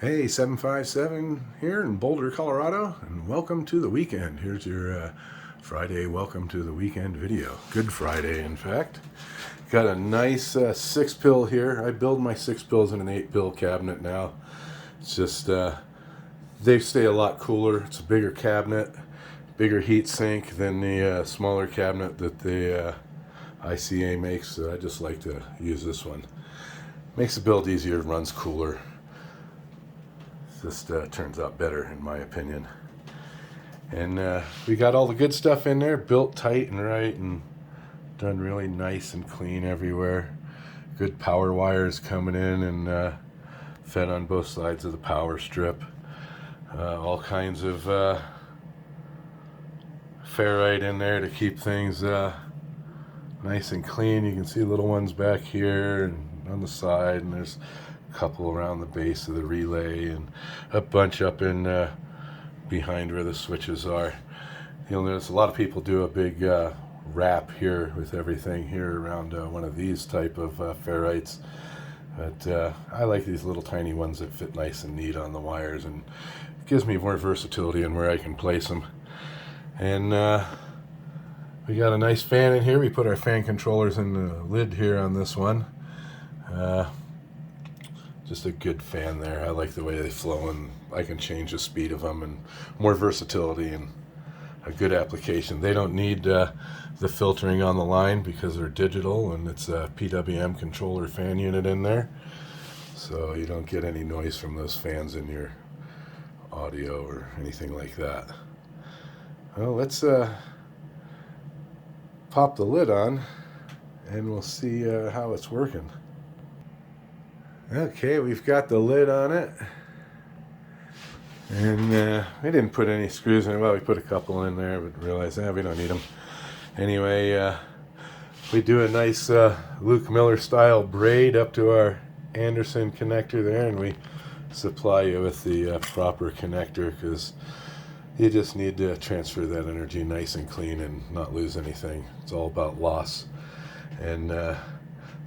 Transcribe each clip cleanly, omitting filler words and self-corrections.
Hey, 757 here in Boulder, Colorado, and welcome to the weekend. Here's your Friday welcome to the weekend video. Good Friday, in fact. Got a nice 6-pill here. I build my 6-pills in an 8-pill cabinet now. It's just, they stay a lot cooler. It's a bigger cabinet, bigger heat sink than the smaller cabinet that the ICA makes. So I just like to use this one. Makes the build easier, runs cooler. Just turns out better in my opinion. And we got all the good stuff in there, built tight and right and done really nice and clean everywhere. Good power wires coming in and fed on both sides of the power strip. All kinds of ferrite in there to keep things nice and clean. You can see little ones back here and on the side, and there's couple around the base of the relay and a bunch up in behind where the switches are. You'll notice a lot of people do a big wrap here with everything here around one of these type of ferrites, but I like these little tiny ones that fit nice and neat on the wires, and it gives me more versatility in where I can place them. And we got a nice fan in here. We put our fan controllers in the lid here on this one. Just a good fan there. I like the way they flow, and I can change the speed of them, and more versatility and a good application. They don't need the filtering on the line because they're digital, and it's a PWM controller fan unit in there, so you don't get any noise from those fans in your audio or anything like that. Well, let's pop the lid on and we'll see how it's working. Okay, we've got the lid on it, and we didn't put any screws in it. Well, we put a couple in there, but realized we don't need them. Anyway, we do a nice Luke Miller style braid up to our Anderson connector there, and we supply you with the proper connector because you just need to transfer that energy nice and clean and not lose anything. It's all about loss. And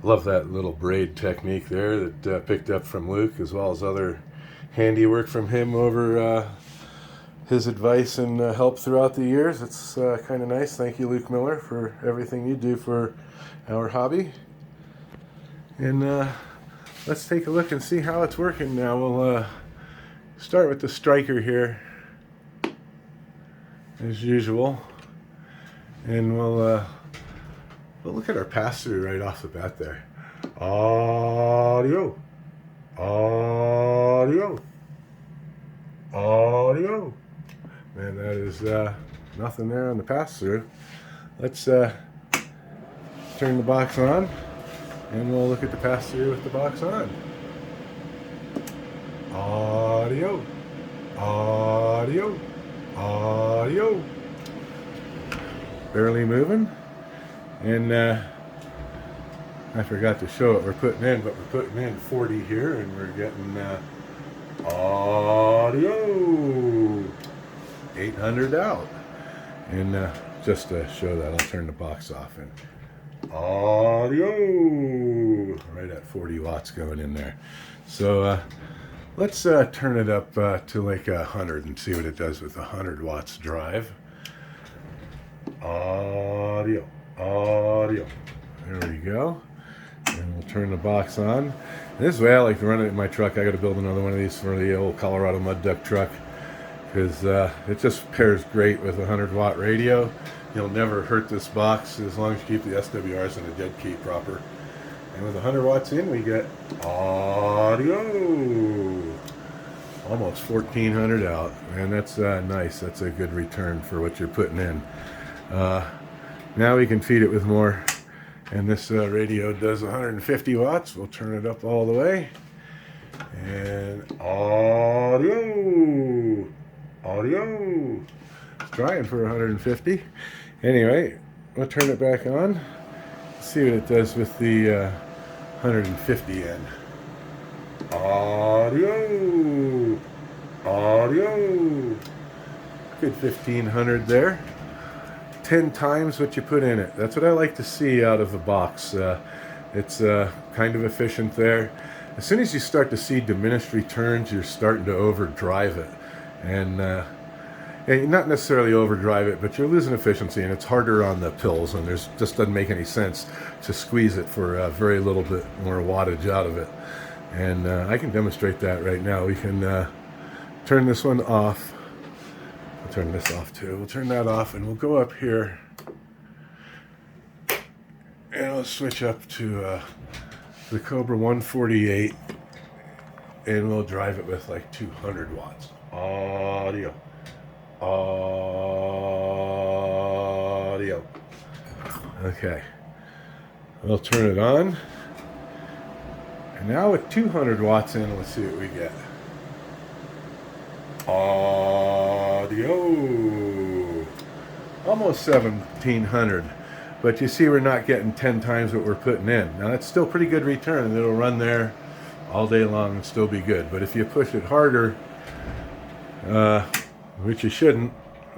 love that little braid technique there that picked up from Luke, as well as other handiwork from him over his advice and help throughout the years. It's kind of nice. Thank you, Luke Miller, for everything you do for our hobby. And let's take a look and see how it's working now. We'll start with the striker here, as usual, and we'll look at our pass-through right off the bat there. Audio, audio, audio. Man, that is nothing there on the pass-through. Let's turn the box on, and we'll look at the pass-through with the box on. Audio, audio, audio. Barely moving. And I forgot to show what we're putting in, but we're putting in 40 here, and we're getting audio 800 out. And just to show that, I'll turn the box off, and audio right at 40 watts going in there. So let's turn it up to like 100 and see what it does with 100 watts drive. Audio, audio. There we go. And we'll turn the box on. This is the way I like to run it in my truck. I got to build another one of these for the old Colorado mud duck truck, because it just pairs great with a 100-watt radio. You'll never hurt this box as long as you keep the SWRs in a dead key proper. And with 100 watts in, we get audio. Almost 1400 out. And that's nice. That's a good return for what you're putting in. Now we can feed it with more, and this radio does 150 watts. We'll turn it up all the way, and audio, audio. It's trying for 150. Anyway, we'll turn it back on, see what it does with the 150 end. Audio, audio. Good 1500 there. 10 times what you put in it. That's what I like to see out of the box. It's kind of efficient there. as soon as you start to see diminished returns, you're starting to overdrive it. And not necessarily overdrive it, but you're losing efficiency, and it's harder on the pills, and there's just doesn't make any sense to squeeze it for very little bit more wattage out of it. And I can demonstrate that right now. We can turn this one off. I'll turn this off too. We'll turn that off, and we'll go up here, and we'll switch up to the Cobra 148, and we'll drive it with like 200 watts. Audio. Okay. We'll turn it on. And now with 200 watts in, let's see what we get. Audio. Almost 1700. But you see we're not getting 10 times what we're putting in. Now that's still pretty good return. It'll run there all day long and still be good. But if you push it harder, which you shouldn't,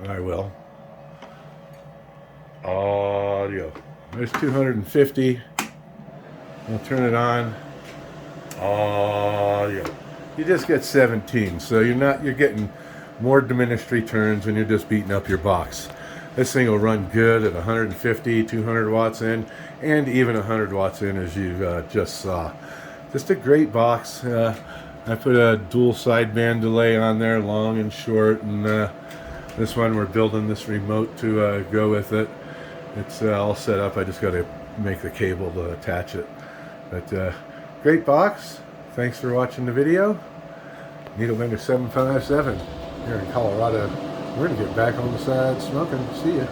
I will. Audio. There's 250. I'll turn it on. Audio. You just get 17, so you're getting more diminished returns when you're just beating up your box. This thing will run good at 150, 200 watts in, and even 100 watts in, as you just saw. Just a great box. I put a dual sideband delay on there, long and short, and this one we're building this remote to go with it. It's all set up. I just got to make the cable to attach it. But great box. Thanks for watching the video. Needlebender 757 here in Colorado. We're going to get back on the side smoking. See ya.